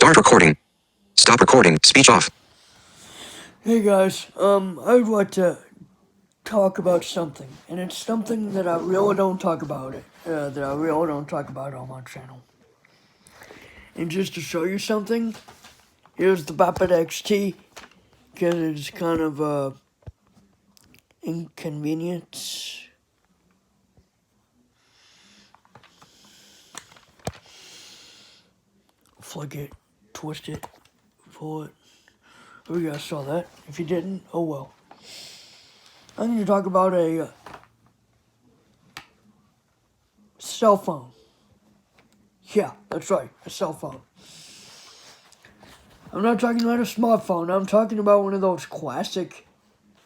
Start recording. Stop recording. Speech off. Hey guys, I would like to talk about something, and it's something that I really don't talk about on my channel. And just to show you something, here's the Vapid XT, because it's kind of inconvenience. Flick it, twist it, pull it. Oh, you guys saw that. If you didn't, oh well. I'm going to talk about a cell phone. Yeah, that's right, a cell phone. I'm not talking about a smartphone. I'm talking about one of those classic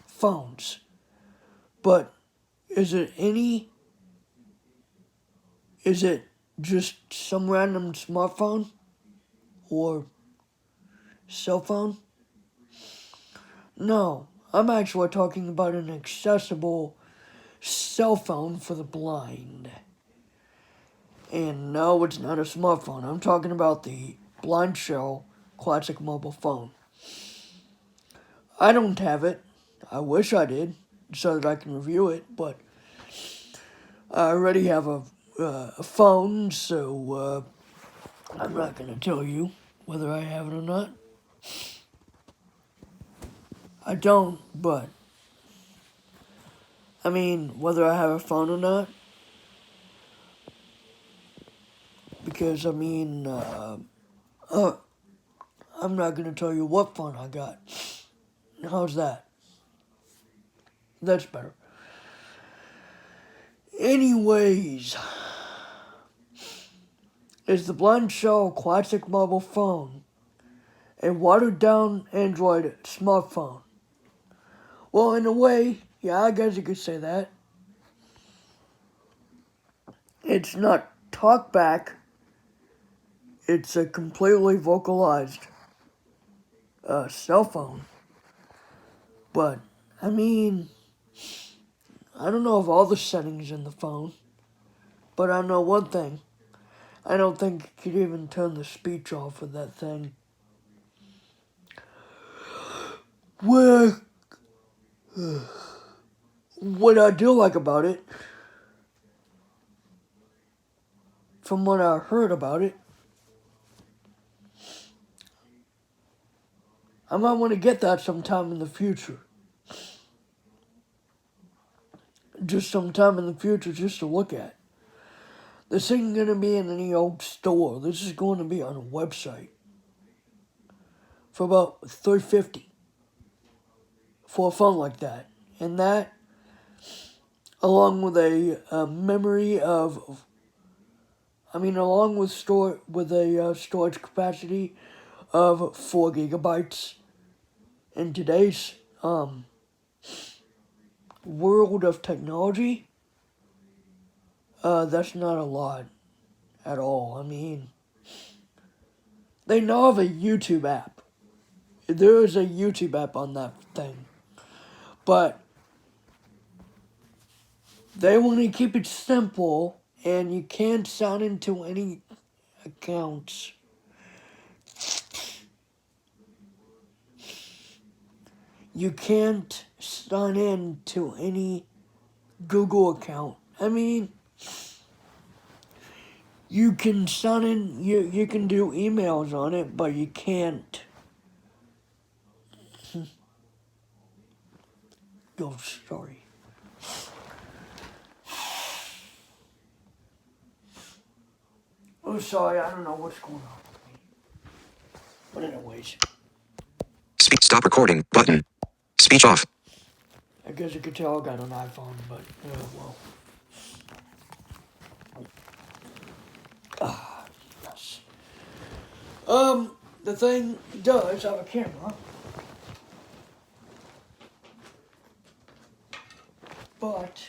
phones. But is it just some random smartphone or cell phone? No, I'm actually talking about an accessible cell phone for the blind. And no, it's not a smartphone. I'm talking about the BlindShell classic mobile phone. I don't have it. I wish I did, so that I can review it, but I already have a phone, so I'm not going to tell you whether I have it or not. I don't, but I mean, whether I have a phone or not, because I mean, I'm not going to tell you what phone I got. How's that? That's better. Anyways, is the BlindShell classic mobile phone a watered-down Android smartphone? Well, in a way, yeah, I guess you could say that. It's not talkback. It's a completely vocalized cell phone. But, I mean, I don't know of all the settings in the phone, but I know one thing. I don't think you could even turn the speech off with that thing. What I do like about it, from what I heard about it, I might want to get that sometime in the future. Just sometime in the future, just to look at. This ain't going to be in any old store. This is going to be on a website for about $350 for a phone like that. And that, along with a memory of, along with a storage capacity of 4 gigabytes. In today's world of technology, that's not a lot at all. I mean, they now have a YouTube app. There is a YouTube app on that thing. But they want to keep it simple, and you can't sign into any accounts. You can't sign in to any Google account. I mean, you can sign in, you can do emails on it, but you can't Ghost Story. Oh, sorry, I don't know what's going on with me. But anyways. Stop recording button. Speech off. I guess you could tell I got an iPhone, but, well. Yes. The thing does have a camera. But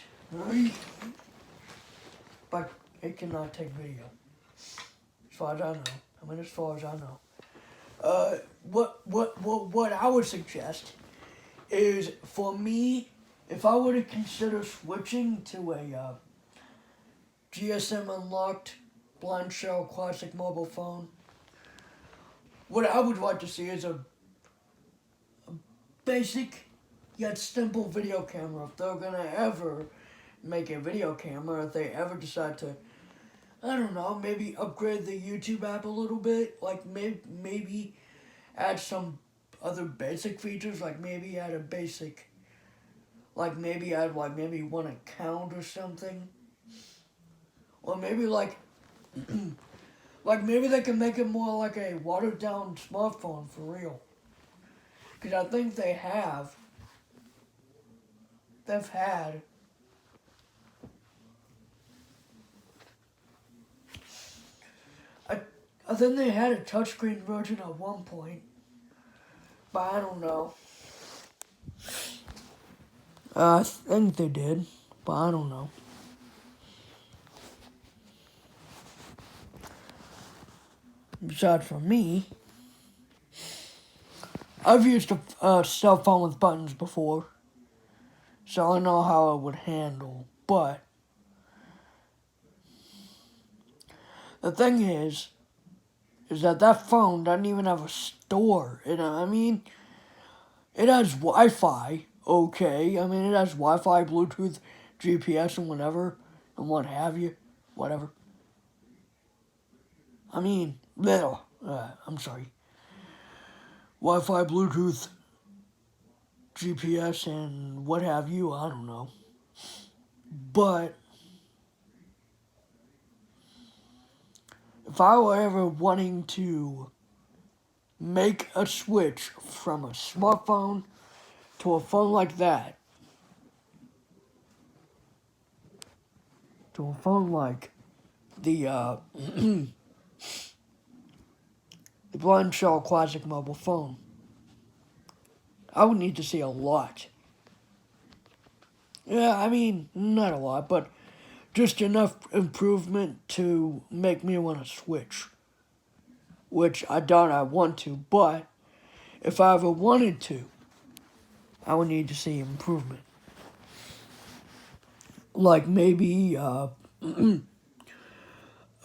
it cannot take video. As far as I know. As far as I know. What I would suggest is, for me, if I were to consider switching to a GSM unlocked BlindShell classic mobile phone, what I would like to see is a basic yet simple video camera. If they're gonna ever make a video camera, if they ever decide to, I don't know, maybe upgrade the YouTube app a little bit, like maybe add some other basic features, like maybe add a basic, like maybe add like maybe one account or something, or maybe like like maybe they can make it more like a watered down smartphone for real. Because I think they've had I think they had a touchscreen version at one point, but I don't know. I think they did, but I don't know. Besides for me, I've used a cell phone with buttons before, so I know how it would handle. But the thing is that phone doesn't even have a store. I mean, it has Wi-Fi, okay. I mean, it has Wi-Fi, Bluetooth, GPS, and whatever, and what have you, whatever. I mean, I'm sorry. Wi-Fi, Bluetooth, GPS, and what have you, I don't know. But if I were ever wanting to make a switch from a smartphone to a phone like that, to a phone like the the Blind Shell Classic mobile phone, I would need to see a lot. Yeah, I mean, not a lot, but just enough improvement to make me want to switch. Which I doubt I want to, but if I ever wanted to, I would need to see improvement. Like maybe a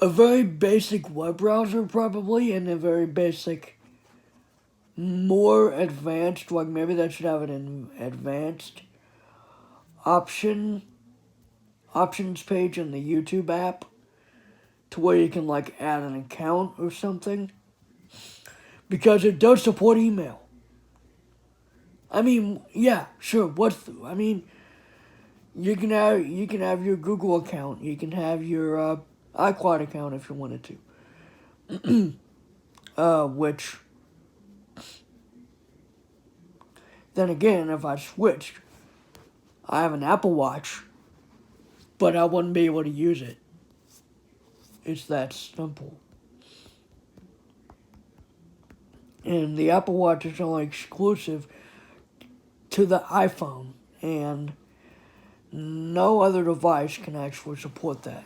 very basic web browser, probably, and a very basic, more advanced, like maybe that should have an advanced options page in the YouTube app to where you can like add an account or something, because it does support email. I mean, yeah, sure. I mean, you can have your Google account. You can have your iCloud account if you wanted to. Which then again, if I switched, I have an Apple Watch, but I wouldn't be able to use it. It's that simple. And the Apple Watch is only exclusive to the iPhone, and no other device can actually support that.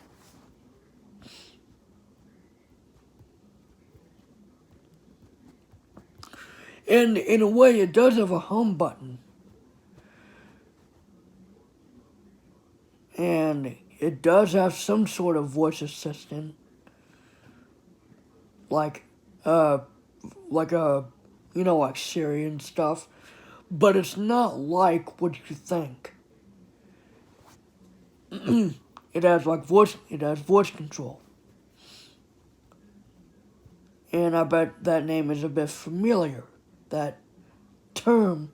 And in a way, it does have a home button. And it does have some sort of voice assistant. Like a, like Siri and stuff. But it's not like what you think. It has voice control. And I bet that name is a bit familiar. That term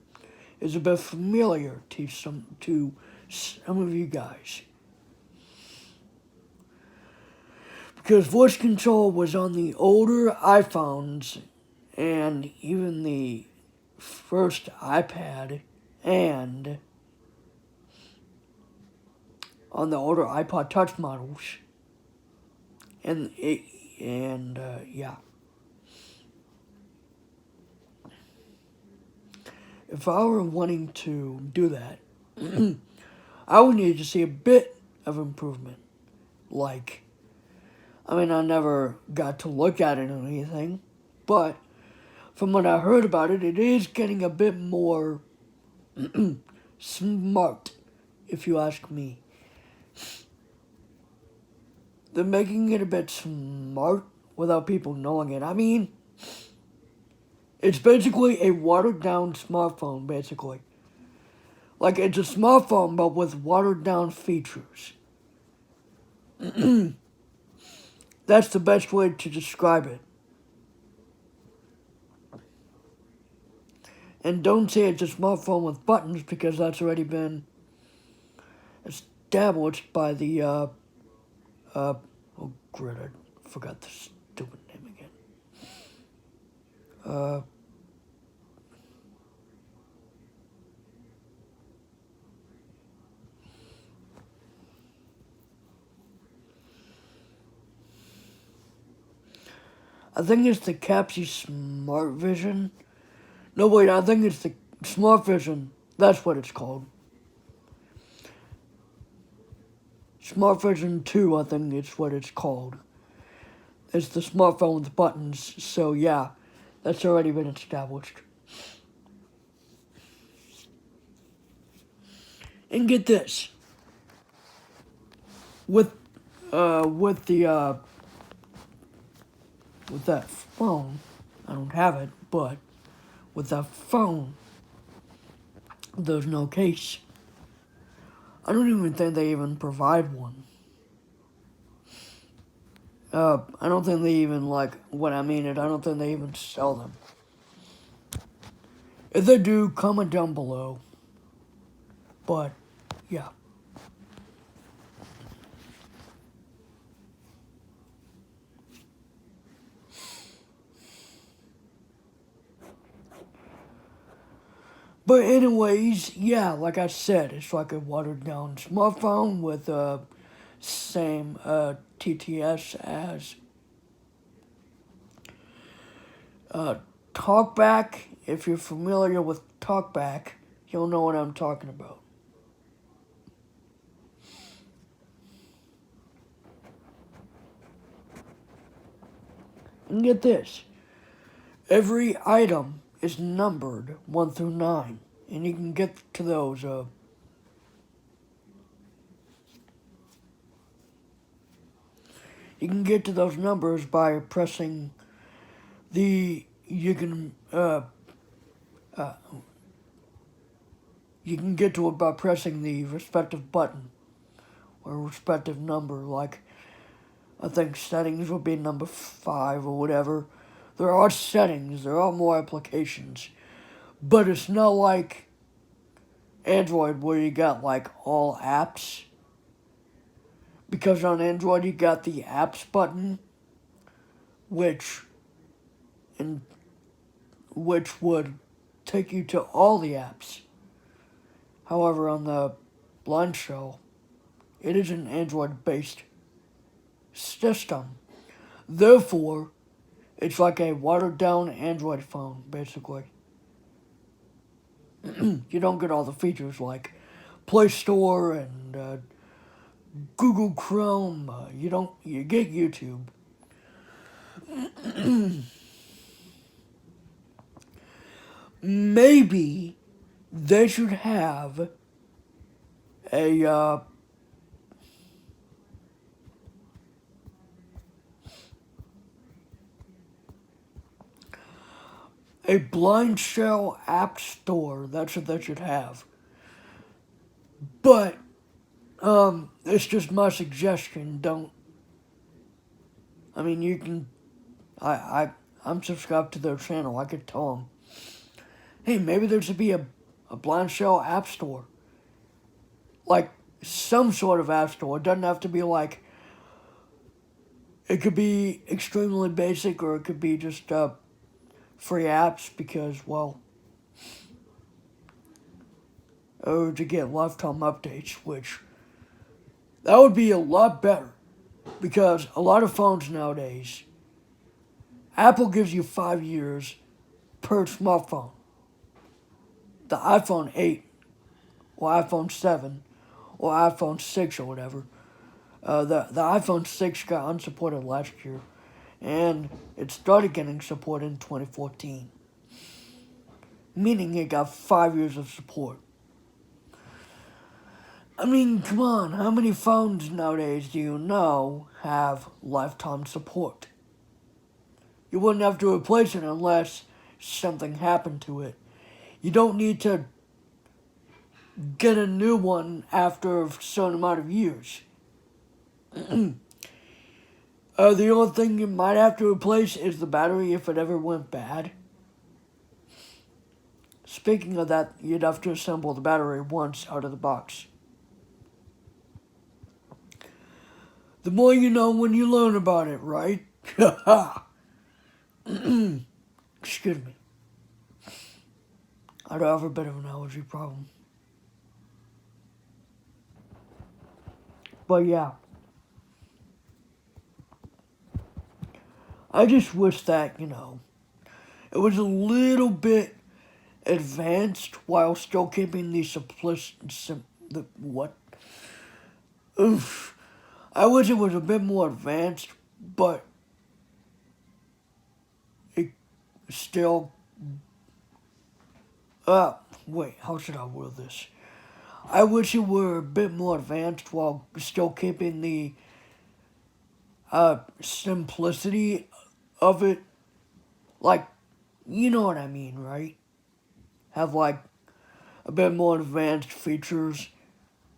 is a bit familiar to some of you guys. Because voice control was on the older iPhones and even the first iPad and on the older iPod Touch models. And yeah. If I were wanting to do that, I would need to see a bit of improvement. Like, I mean, I never got to look at it or anything, but from what I heard about it, it is getting a bit more smart, if you ask me. They're making it a bit smart without people knowing it. I mean, It's basically a watered down smartphone, basically. Like it's a smartphone but with watered down features. That's the best way to describe it. And don't say it's a smartphone with buttons because that's already been established by the oh grid, I forgot the stupid name again. I think it's the Capsy Smart Vision. No, wait, I think it's the Smart Vision. That's what it's called. Smart Vision 2, I think it's what it's called. It's the smartphone with buttons, so yeah, that's already been established. And get this. With that phone, I don't have it, but with that phone, there's no case. I don't even think they even provide one. I don't think they even, when I mean it, I don't think they even sell them. If they do, comment down below. But, yeah. But anyways, yeah, like I said, it's like a watered down smartphone with same TTS as TalkBack. If you're familiar with TalkBack, you'll know what I'm talking about. And get this, every item is numbered 1 through 9, and you can get to those you can get to those numbers by pressing the you can get to it by pressing the respective button or respective number. Like I think settings would be number 5 or whatever. There are settings, there are more applications, but it's not like Android where you got like all apps. Because on Android you got the apps button, which would take you to all the apps. However, on the Blind Shell, it is an Android-based system. Therefore, it's like a watered-down Android phone, basically. You don't get all the features like Play Store and Google Chrome. You get YouTube. Maybe they should have a Blind Shell app store. That's what they should have. But it's just my suggestion. Don't. I mean, you can. I'm subscribed to their channel. I could tell them, hey, maybe there should be a Blind Shell app store. Like some sort of app store. It doesn't have to be like. It could be extremely basic, or it could be just free apps because, well, or to get lifetime updates, which that would be a lot better because a lot of phones nowadays, Apple gives you 5 years per smartphone. The iPhone 8 or iPhone 7 or iPhone 6 or whatever, the iPhone 6 got unsupported last year, and it started getting support in 2014, meaning it got 5 years of support. I mean, come on, how many phones nowadays do you know have lifetime support? You wouldn't have to replace it unless something happened to it. You don't need to get a new one after a certain amount of years. The only thing you might have to replace is the battery if it ever went bad. Speaking of that, you'd have to assemble the battery once out of the box. The more you know when you learn about it, right? Excuse me. I do have a bit of an allergy problem. But yeah. I just wish that, it was a little bit advanced while still keeping the what? Oof. I wish it was a bit more advanced, but it still. Wait, how should I word this? I wish it were a bit more advanced while still keeping the simplicity of it. Like, you know what I mean, right? Have like a bit more advanced features,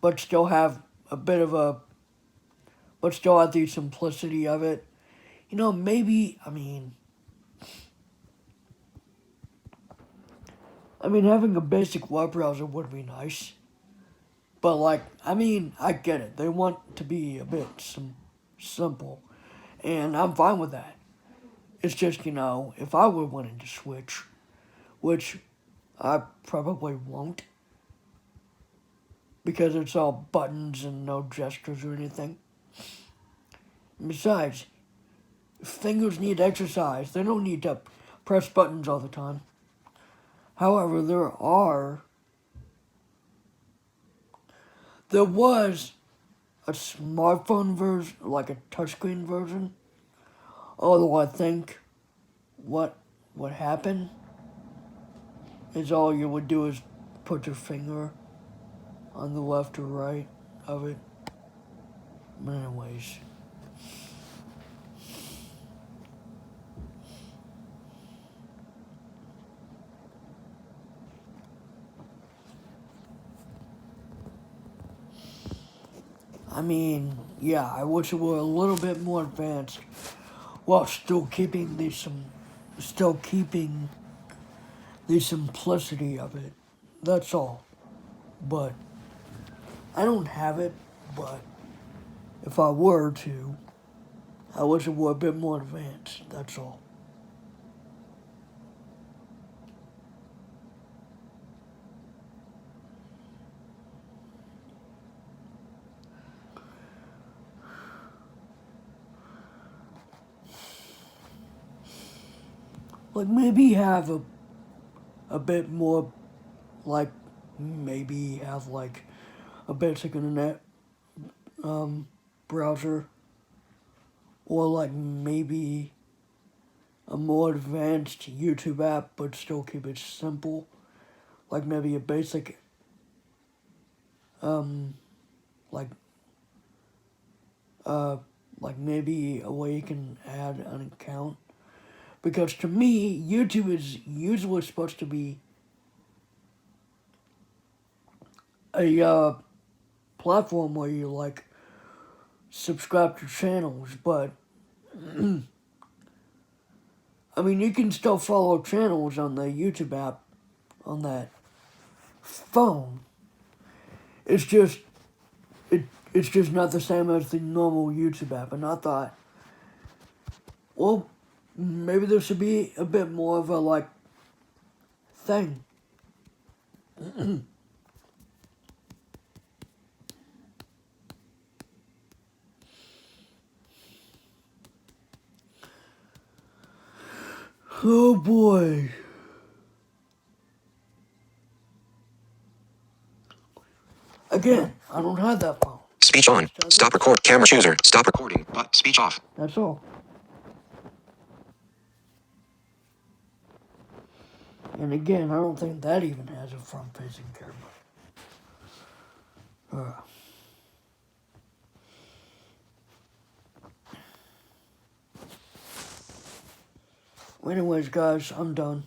but still have but still have the simplicity of it. Maybe, having a basic web browser would be nice. But, I get it. They want to be a bit simple. And I'm fine with that. It's just, if I were wanting to switch, which I probably won't, because it's all buttons and no gestures or anything. Besides, fingers need exercise. They don't need to press buttons all the time. However, there was a smartphone version, like a touchscreen version. Although I think what would happen is all you would do is put your finger on the left or right of it. But anyways. Yeah, I wish it were a little bit more advanced while still keeping the simplicity of it. That's all. But I don't have it, but if I were to, I wish it were a bit more advanced. That's all. Like maybe have a bit more, like maybe have like a basic internet browser, or like maybe a more advanced YouTube app, but still keep it simple. Like maybe a basic, like maybe a way you can add an account. Because to me, YouTube is usually supposed to be a platform where you like subscribe to channels, but you can still follow channels on the YouTube app on that phone. It's just not the same as the normal YouTube app, and I thought, well, maybe there should be a bit more of a thing. Oh boy. Again, I don't have that phone. Speech on. Stop record. Camera chooser. Stop recording. But speech off. That's all. And again, I don't think that even has a front-facing camera. Anyways, guys, I'm done.